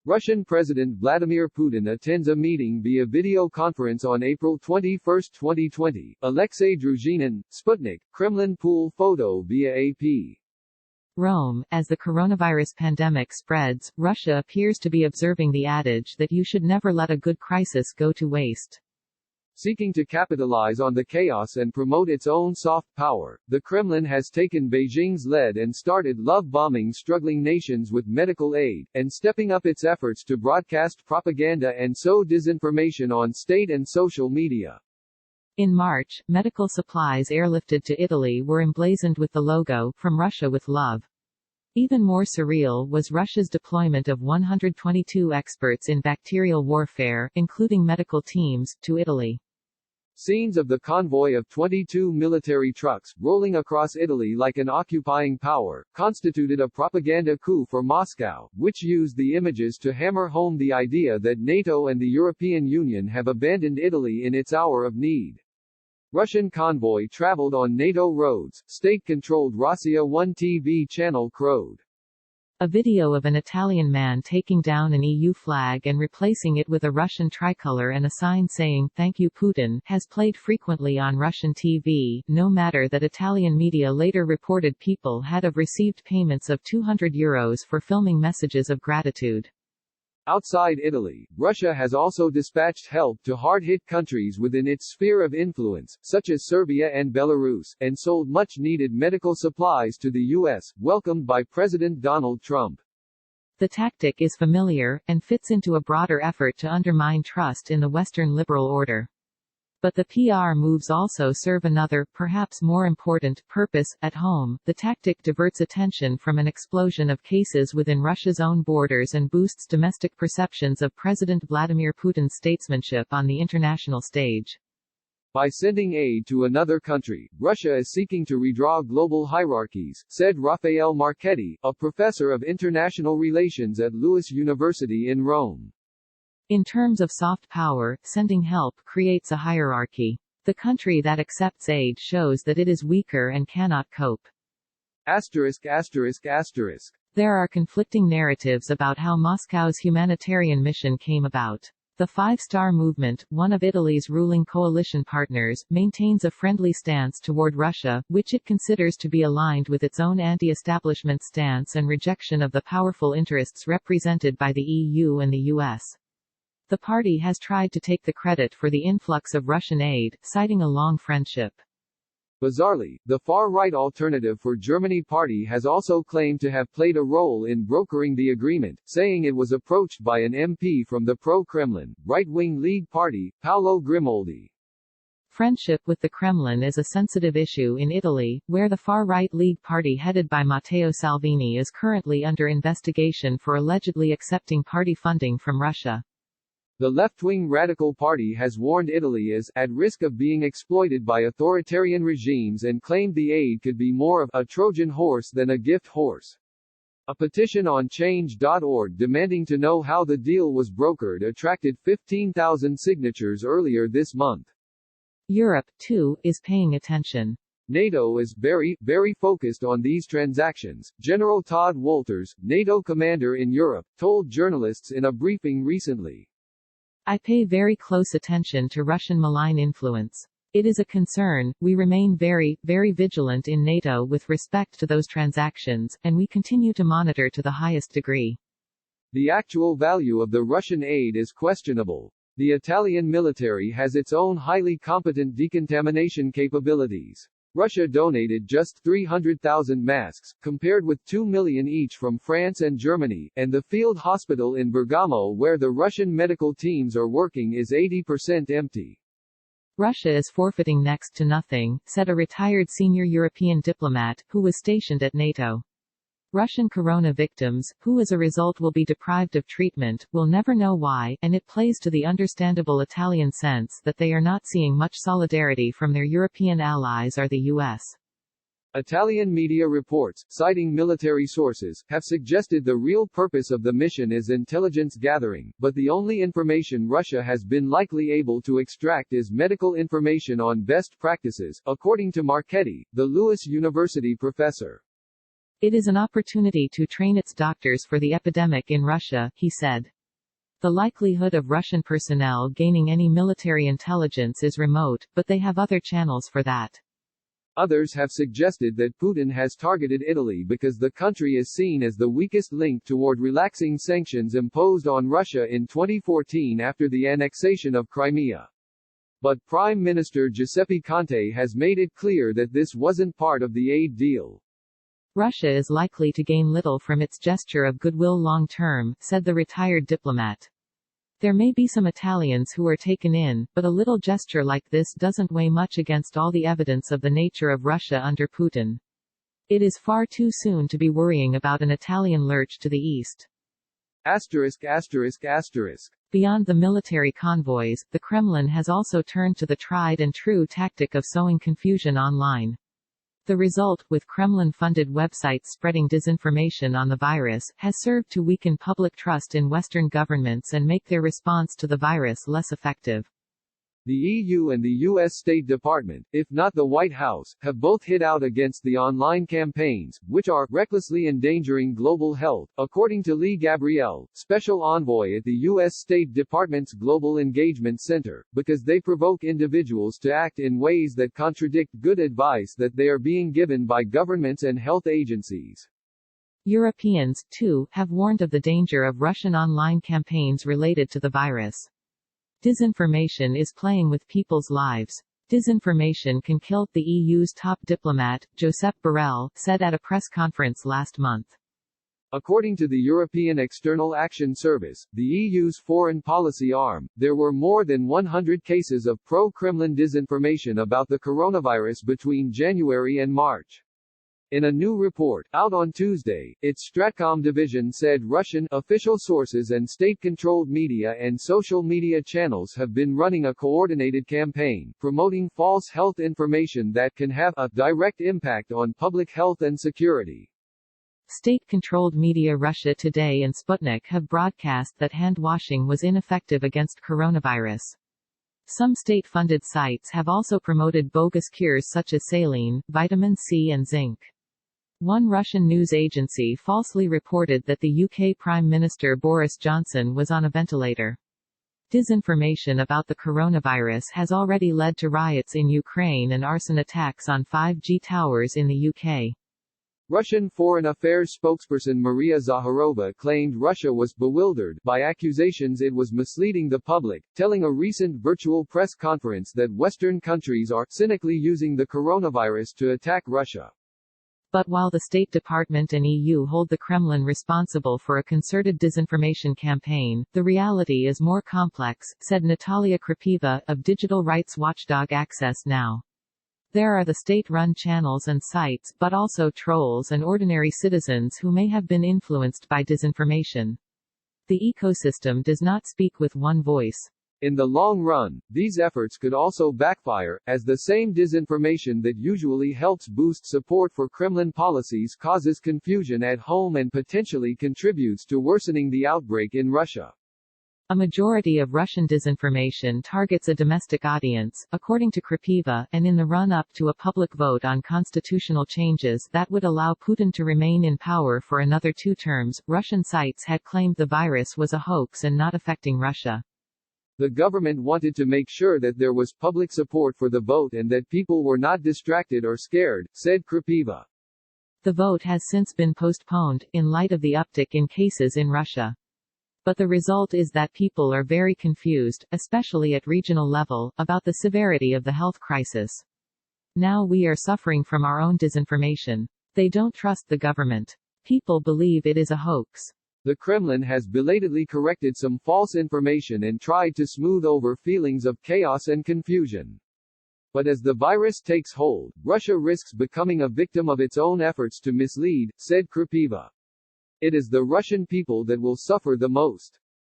Russian President Vladimir Putin attends a meeting via video conference on April 21, 2020. Alexei Druzhinin, Sputnik, Kremlin Pool Photo via AP. Rome. As the coronavirus pandemic spreads, Russia appears to be observing the adage that you should never let a good crisis go to waste. Seeking to capitalize on the chaos and promote its own soft power, the Kremlin has taken Beijing's lead and started love-bombing struggling nations with medical aid, and stepping up its efforts to broadcast propaganda and sow disinformation on state and social media. In March, medical supplies airlifted to Italy were emblazoned with the logo, "From Russia with Love." Even more surreal was Russia's deployment of 122 experts in bacterial warfare, including medical teams, to Italy. Scenes of the convoy of 22 military trucks, rolling across Italy like an occupying power, constituted a propaganda coup for Moscow, which used the images to hammer home the idea that NATO and the European Union have abandoned Italy in its hour of need. Russian convoy traveled on NATO roads, state-controlled Russia 1 TV channel crowed. A video of an Italian man taking down an EU flag and replacing it with a Russian tricolor and a sign saying, "Thank you Putin," has played frequently on Russian TV, no matter that Italian media later reported people had received payments of €200 for filming messages of gratitude. Outside Italy, Russia has also dispatched help to hard-hit countries within its sphere of influence, such as Serbia and Belarus, and sold much-needed medical supplies to the U.S., welcomed by President Donald Trump. The tactic is familiar, and fits into a broader effort to undermine trust in the Western liberal order. But the PR moves also serve another, perhaps more important, purpose. At home, the tactic diverts attention from an explosion of cases within Russia's own borders and boosts domestic perceptions of President Vladimir Putin's statesmanship on the international stage. By sending aid to another country, Russia is seeking to redraw global hierarchies, said Raffaele Marchetti, a professor of international relations at Lewis University in Rome. In terms of soft power, sending help creates a hierarchy. The country that accepts aid shows that it is weaker and cannot cope. *****. There are conflicting narratives about how Moscow's humanitarian mission came about. The Five Star Movement, one of Italy's ruling coalition partners, maintains a friendly stance toward Russia, which it considers to be aligned with its own anti-establishment stance and rejection of the powerful interests represented by the EU and the US. The party has tried to take the credit for the influx of Russian aid, citing a long friendship. Bizarrely, the far-right Alternative for Germany party has also claimed to have played a role in brokering the agreement, saying it was approached by an MP from the pro-Kremlin, right-wing League Party, Paolo Grimoldi. Friendship with the Kremlin is a sensitive issue in Italy, where the far-right League Party headed by Matteo Salvini is currently under investigation for allegedly accepting party funding from Russia. The left-wing Radical Party has warned Italy is at risk of being exploited by authoritarian regimes and claimed the aid could be more of a Trojan horse than a gift horse. A petition on Change.org demanding to know how the deal was brokered attracted 15,000 signatures earlier this month. Europe, too, is paying attention. NATO is very focused on these transactions, General Todd Wolters, NATO commander in Europe, told journalists in a briefing recently. I pay very close attention to Russian malign influence. It is a concern. We remain very vigilant in NATO with respect to those transactions, and we continue to monitor to the highest degree. The actual value of the Russian aid is questionable. The Italian military has its own highly competent decontamination capabilities. Russia donated just 300,000 masks, compared with 2 million each from France and Germany, and the field hospital in Bergamo where the Russian medical teams are working is 80% empty. Russia is forfeiting next to nothing, said a retired senior European diplomat, who was stationed at NATO. Russian corona victims, who as a result will be deprived of treatment, will never know why, and it plays to the understandable Italian sense that they are not seeing much solidarity from their European allies or the US. Italian media reports, citing military sources, have suggested the real purpose of the mission is intelligence gathering, but the only information Russia has been likely able to extract is medical information on best practices, according to Marchetti, the Lewis University professor. It is an opportunity to train its doctors for the epidemic in Russia, he said. The likelihood of Russian personnel gaining any military intelligence is remote, but they have other channels for that. Others have suggested that Putin has targeted Italy because the country is seen as the weakest link toward relaxing sanctions imposed on Russia in 2014 after the annexation of Crimea. But Prime Minister Giuseppe Conte has made it clear that this wasn't part of the aid deal. Russia is likely to gain little from its gesture of goodwill long term, said the retired diplomat. There may be some Italians who are taken in, but a little gesture like this doesn't weigh much against all the evidence of the nature of Russia under Putin. It is far too soon to be worrying about an Italian lurch to the east. Beyond the military convoys, the Kremlin has also turned to the tried and true tactic of sowing confusion online. The result, with Kremlin-funded websites spreading disinformation on the virus, has served to weaken public trust in Western governments and make their response to the virus less effective. The EU and the U.S. State Department, if not the White House, have both hit out against the online campaigns, which are recklessly endangering global health, according to Lee Gabrielle, special envoy at the U.S. State Department's Global Engagement Center, because they provoke individuals to act in ways that contradict good advice that they are being given by governments and health agencies. Europeans, too, have warned of the danger of Russian online campaigns related to the virus. Disinformation is playing with people's lives. Disinformation can kill, the EU's top diplomat, Josep Borrell, said at a press conference last month. According to the European External Action Service, the EU's foreign policy arm, there were more than 100 cases of pro-Kremlin disinformation about the coronavirus between January and March. In a new report, out on Tuesday, its Stratcom division said Russian official sources and state-controlled media and social media channels have been running a coordinated campaign, promoting false health information that can have a direct impact on public health and security. State-controlled media Russia Today and Sputnik have broadcast that hand-washing was ineffective against coronavirus. Some state-funded sites have also promoted bogus cures such as saline, vitamin C and zinc. One Russian news agency falsely reported that the UK Prime Minister Boris Johnson was on a ventilator. Disinformation about the coronavirus has already led to riots in Ukraine and arson attacks on 5G towers in the UK. Russian Foreign Affairs spokesperson Maria Zakharova claimed Russia was bewildered by accusations it was misleading the public, telling a recent virtual press conference that Western countries are cynically using the coronavirus to attack Russia. But while the State Department and EU hold the Kremlin responsible for a concerted disinformation campaign, the reality is more complex, said Natalia Krapeva, of digital rights watchdog Access Now. There are the state-run channels and sites, but also trolls and ordinary citizens who may have been influenced by disinformation. The ecosystem does not speak with one voice. In the long run, these efforts could also backfire, as the same disinformation that usually helps boost support for Kremlin policies causes confusion at home and potentially contributes to worsening the outbreak in Russia. A majority of Russian disinformation targets a domestic audience, according to Krapeva, and in the run-up to a public vote on constitutional changes that would allow Putin to remain in power for another 2 terms, Russian sites had claimed the virus was a hoax and not affecting Russia. The government wanted to make sure that there was public support for the vote and that people were not distracted or scared, said Krapeva. The vote has since been postponed, in light of the uptick in cases in Russia. But the result is that people are very confused, especially at regional level, about the severity of the health crisis. Now we are suffering from our own disinformation. They don't trust the government. People believe it is a hoax. The Kremlin has belatedly corrected some false information and tried to smooth over feelings of chaos and confusion. But as the virus takes hold, Russia risks becoming a victim of its own efforts to mislead, said Krapeva. It is the Russian people that will suffer the most.